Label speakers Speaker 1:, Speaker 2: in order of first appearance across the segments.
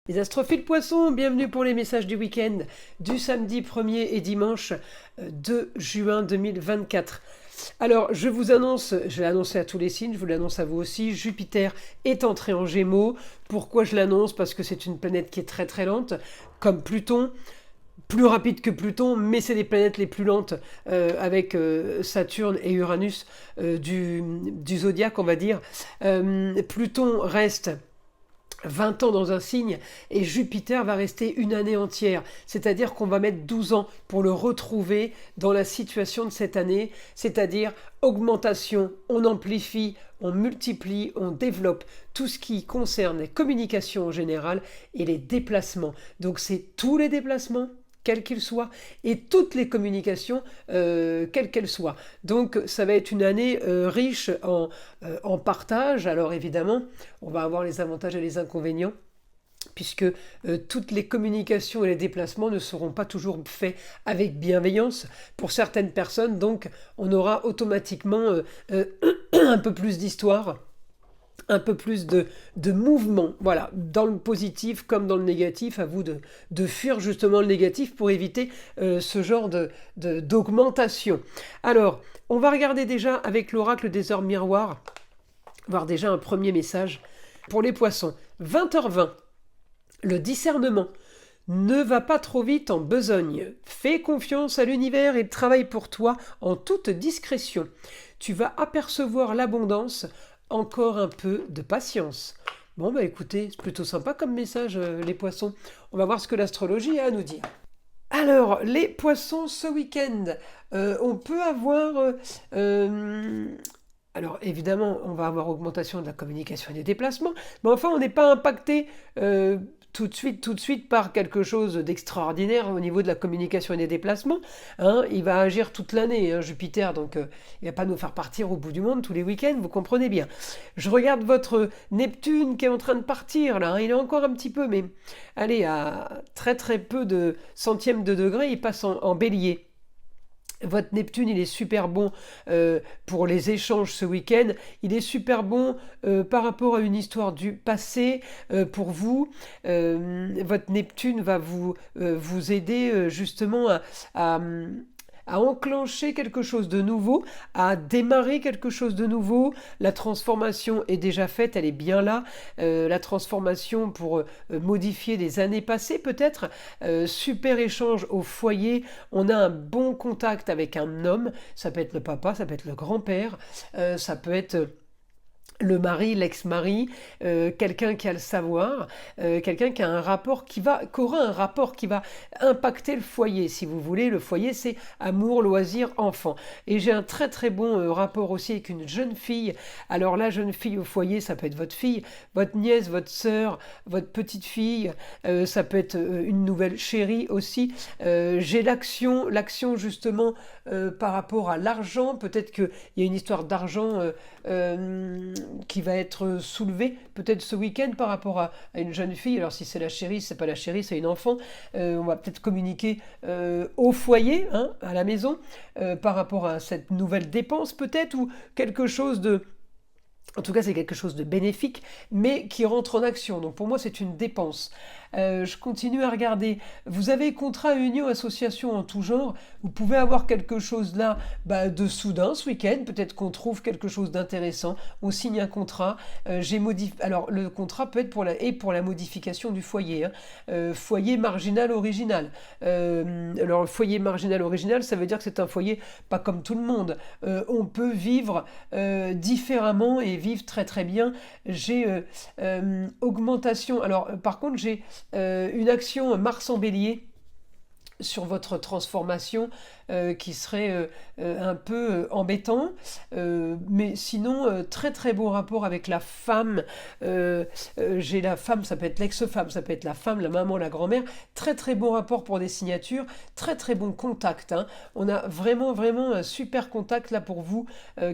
Speaker 1: Les astrophiles poissons, bienvenue pour les messages du week-end du samedi 1er et dimanche 2 juin 2024. Alors, je vous annonce, je l'ai annoncé à tous les signes, je vous l'annonce à vous aussi, Jupiter est entré en Gémeaux. Pourquoi je l'annonce? Parce que c'est une planète qui est très très lente, comme Pluton. Plus rapide que Pluton, mais c'est les planètes les plus lentes avec Saturne et Uranus du zodiaque, on va dire. Pluton reste 20 ans dans un signe et Jupiter va rester une année entière. C'est-à-dire qu'on va mettre 12 ans pour le retrouver dans la situation de cette année, c'est-à-dire augmentation, on amplifie, on multiplie, on développe tout ce qui concerne les communications en général et les déplacements. Donc c'est tous les déplacements, quels qu'ils soient, et toutes les communications, quelles qu'elles soient. Donc ça va être une année riche en partage. Alors évidemment, on va avoir les avantages et les inconvénients, puisque toutes les communications et les déplacements ne seront pas toujours faits avec bienveillance pour certaines personnes. Donc on aura automatiquement un peu plus d'histoire, un peu plus de mouvement, voilà, dans le positif comme dans le négatif. À vous de fuir justement le négatif pour éviter ce genre d'augmentation. Alors, on va regarder déjà avec l'oracle des heures miroirs, voir déjà un premier message pour les poissons. 20h20, le discernement. Ne va pas trop vite en besogne. Fais confiance à l'univers et travaille pour toi en toute discrétion. Tu vas apercevoir l'abondance. Encore un peu de patience. Bon, bah écoutez, c'est plutôt sympa comme message, les poissons. On va voir ce que l'astrologie a à nous dire. Alors, les poissons, ce week-end, on peut avoir... alors, évidemment, on va avoir augmentation de la communication et des déplacements, mais enfin, on n'est pas impacté tout de suite par quelque chose d'extraordinaire au niveau de la communication et des déplacements. Hein, il va agir toute l'année, hein, Jupiter, donc il ne va pas nous faire partir au bout du monde tous les week-ends, vous comprenez bien. Je regarde votre Neptune qui est en train de partir, là, hein, il est encore un petit peu, mais allez, à très très peu de centièmes de degré, il passe en bélier. Votre Neptune, il est super bon pour les échanges ce week-end. Il est super bon par rapport à une histoire du passé pour vous. Votre Neptune va vous aider justement à enclencher quelque chose de nouveau, à démarrer quelque chose de nouveau. La transformation est déjà faite, elle est bien là. La transformation pour modifier des années passées peut-être. Super échange au foyer. On a un bon contact avec un homme. Ça peut être le papa, ça peut être le grand-père, ça peut être... le l'ex-mari, quelqu'un qui a le savoir, quelqu'un qui a un rapport qui aura un rapport qui va impacter le foyer, si vous voulez. Le foyer, c'est amour, loisir, enfant. Et j'ai un très très bon rapport aussi avec une jeune fille. Alors la jeune fille au foyer, ça peut être votre fille, votre nièce, votre sœur, votre petite fille, ça peut être une nouvelle chérie aussi. J'ai l'action justement par rapport à l'argent. Peut-être qu'il y a une histoire d'argent qui va être soulevée peut-être ce week-end par rapport à une jeune fille. Alors si c'est la chérie, c'est pas la chérie, c'est une enfant. On va peut-être communiquer au foyer, hein, à la maison, par rapport à cette nouvelle dépense peut-être, ou quelque chose de... En tout cas, c'est quelque chose de bénéfique, mais qui rentre en action. Donc pour moi, c'est une dépense. Je continue à regarder. Vous avez contrat, union, association en tout genre. Vous pouvez avoir quelque chose là de soudain ce week-end. Peut-être qu'on trouve quelque chose d'intéressant. On signe un contrat. Alors le contrat peut être pour la modification du foyer. Hein. Foyer marginal original. Alors foyer marginal original, ça veut dire que c'est un foyer pas comme tout le monde. On peut vivre différemment et vivre très très bien. J'ai augmentation. Alors par contre, j'ai une action Mars en bélier sur votre transformation qui serait un peu embêtant, mais sinon très très bon rapport avec la femme. J'ai la femme, ça peut être l'ex-femme, ça peut être la femme, la maman, la grand-mère. Très très bon rapport pour des signatures, très très bon contact, hein. On a vraiment vraiment un super contact là pour vous,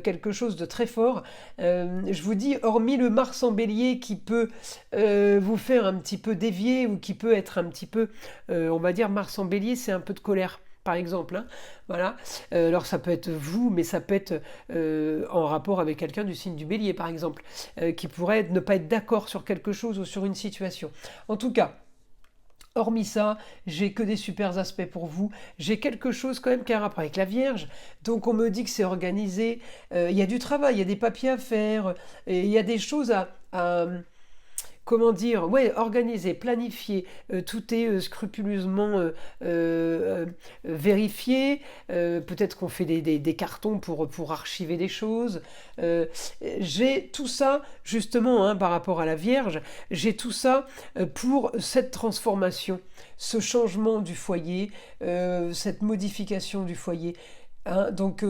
Speaker 1: quelque chose de très fort. Je vous dis, hormis le Mars en bélier qui peut vous faire un petit peu dévier, ou qui peut être un petit peu, on va dire, Mars en bélier, c'est un peu de colère par exemple, hein. Voilà. Alors ça peut être vous, mais ça peut être en rapport avec quelqu'un du signe du Bélier, par exemple, qui pourrait ne pas être d'accord sur quelque chose ou sur une situation. En tout cas, hormis ça, j'ai que des super aspects pour vous. J'ai quelque chose quand même qui a un rapport avec la Vierge. Donc on me dit que c'est organisé. Il y a du travail, il y a des papiers à faire. Et il y a des choses comment dire, ouais, organisé, planifié, tout est scrupuleusement vérifié. Peut-être qu'on fait des cartons pour archiver des choses. Euh, j'ai tout ça, justement, hein, par rapport à la Vierge, j'ai tout ça pour cette transformation, ce changement du foyer, cette modification du foyer. Hein, donc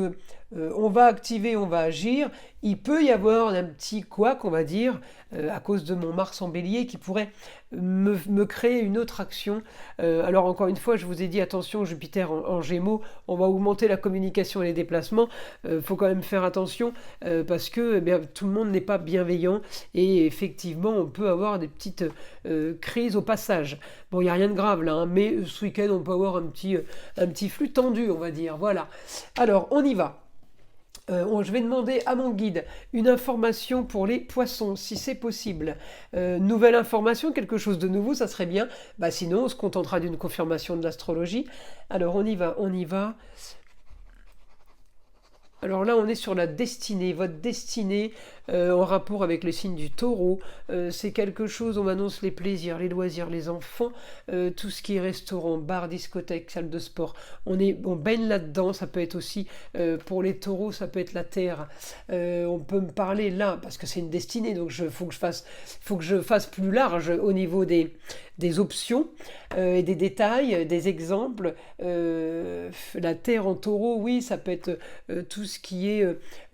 Speaker 1: on va activer, on va agir. Il peut y avoir un petit couac, on va dire, à cause de mon Mars en bélier, qui pourrait me créer une autre action. Alors encore une fois, je vous ai dit, attention, Jupiter en Gémeaux, on va augmenter la communication et les déplacements. Il faut quand même faire attention parce que eh bien, tout le monde n'est pas bienveillant et effectivement, on peut avoir des petites crises au passage. Bon, il n'y a rien de grave là, hein, mais ce week-end, on peut avoir un petit flux tendu, on va dire. Voilà. Alors, on y va. Je vais demander à mon guide une information pour les poissons, si c'est possible. Nouvelle information, quelque chose de nouveau, ça serait bien. Bah, sinon, on se contentera d'une confirmation de l'astrologie. Alors, on y va, on y va. Alors là, on est sur la destinée, votre destinée en rapport avec le signe du taureau. C'est quelque chose, on m'annonce les plaisirs, les loisirs, les enfants, tout ce qui est restaurant, bar, discothèque, salle de sport. On baigne là-dedans, ça peut être aussi, pour les taureaux, ça peut être la terre. On peut me parler là, parce que c'est une destinée, donc faut que je fasse plus large au niveau des options et des détails, des exemples. La terre en taureau, oui, ça peut être tout ce qui est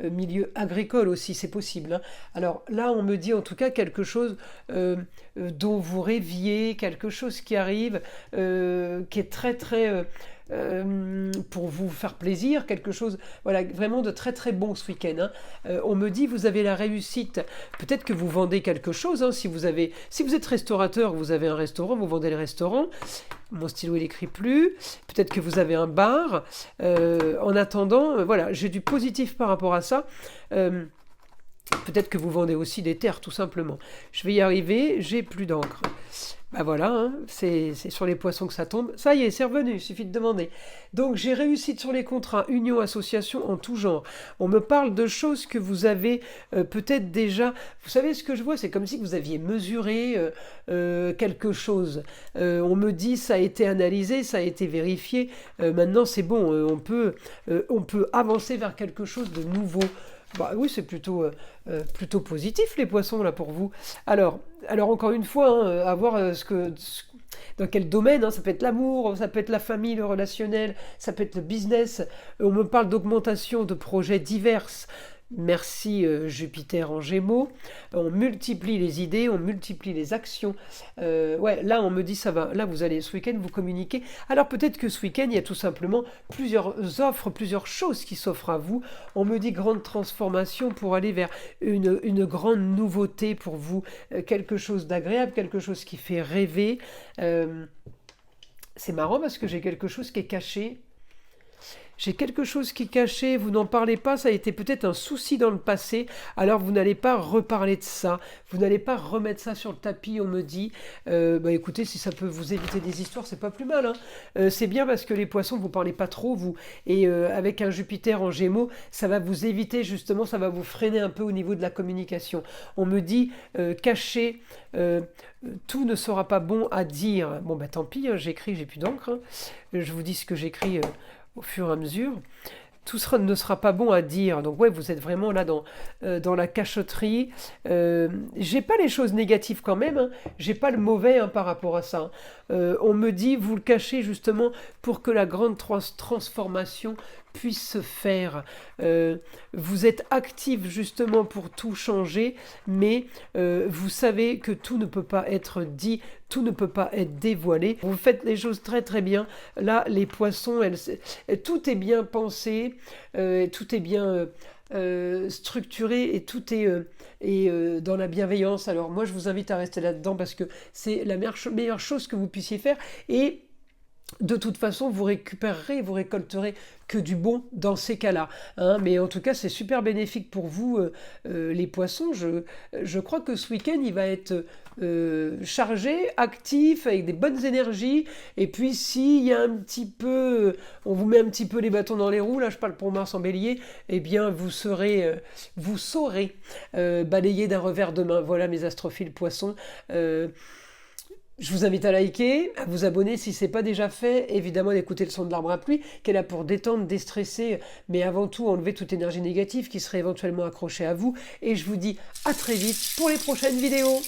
Speaker 1: milieu agricole aussi, c'est possible. Hein. Alors là, on me dit en tout cas quelque chose dont vous rêviez, quelque chose qui arrive, qui est très très pour vous faire plaisir, quelque chose voilà, vraiment de très très bon ce week-end. Hein. On me dit vous avez la réussite, peut-être que vous vendez quelque chose, hein, si vous êtes restaurateur, vous avez un restaurant, vous vendez le restaurant, mon stylo il écrit plus, peut-être que vous avez un bar, en attendant, voilà, j'ai du positif par rapport à ça. Peut-être que vous vendez aussi des terres, tout simplement. Je vais y arriver, j'ai plus d'encre. Ben voilà, hein, c'est sur les poissons que ça tombe. Ça y est, c'est revenu, il suffit de demander. Donc j'ai réussi sur les contrats union, association en tout genre. On me parle de choses que vous avez peut-être déjà... Vous savez ce que je vois, c'est comme si vous aviez mesuré quelque chose. On me dit ça a été analysé, ça a été vérifié. Maintenant c'est bon, on peut avancer vers quelque chose de nouveau. Bah oui, c'est plutôt positif les poissons là pour vous. Alors encore une fois, hein, à voir dans quel domaine, hein, ça peut être l'amour, ça peut être la famille, le relationnel, ça peut être le business. On me parle d'augmentation de projets divers. Merci Jupiter en Gémeaux. On multiplie les idées, on multiplie les actions. Ouais, là on me dit ça va. Là vous allez ce week-end vous communiquer. Alors peut-être que ce week-end il y a tout simplement plusieurs offres, plusieurs choses qui s'offrent à vous. On me dit grande transformation pour aller vers une grande nouveauté pour vous, quelque chose d'agréable, quelque chose qui fait rêver. C'est marrant parce que j'ai quelque chose qui est caché. J'ai quelque chose qui est caché, vous n'en parlez pas, ça a été peut-être un souci dans le passé, alors vous n'allez pas reparler de ça, vous n'allez pas remettre ça sur le tapis, on me dit. Écoutez, si ça peut vous éviter des histoires, c'est pas plus mal. Hein. C'est bien parce que les poissons, vous parlez pas trop, vous, et avec un Jupiter en Gémeaux, ça va vous éviter justement, ça va vous freiner un peu au niveau de la communication. On me dit, cacher, tout ne sera pas bon à dire. Bon, tant pis, hein, j'écris, j'ai plus d'encre. Hein. Je vous dis ce que j'écris au fur et à mesure. Tout ne sera pas bon à dire. Donc ouais, vous êtes vraiment là dans la cachotterie. J'ai pas les choses négatives quand même. Hein. J'ai pas le mauvais hein, par rapport à ça. On me dit, vous le cachez justement pour que la grande transformation puisse se faire. Vous êtes actif justement pour tout changer, mais vous savez que tout ne peut pas être dit, tout ne peut pas être dévoilé. Vous faites les choses très très bien. Là, les poissons, tout est bien pensé, tout est bien structuré et tout est dans la bienveillance. Alors moi, je vous invite à rester là-dedans parce que c'est la meilleure chose que vous puissiez faire. Et de toute façon, vous récupérerez, vous récolterez que du bon dans ces cas-là, hein. Mais en tout cas, c'est super bénéfique pour vous, les poissons. Je crois que ce week-end, il va être chargé, actif, avec des bonnes énergies. Et puis, s'il y a un petit peu, on vous met un petit peu les bâtons dans les roues, là je parle pour Mars en bélier, eh bien, vous saurez balayer d'un revers de main. Voilà mes astrophiles poissons. Je vous invite à liker, à vous abonner si ce n'est pas déjà fait, évidemment d'écouter le son de l'arbre à pluie, qui est là pour détendre, déstresser, mais avant tout enlever toute énergie négative qui serait éventuellement accrochée à vous. Et je vous dis à très vite pour les prochaines vidéos.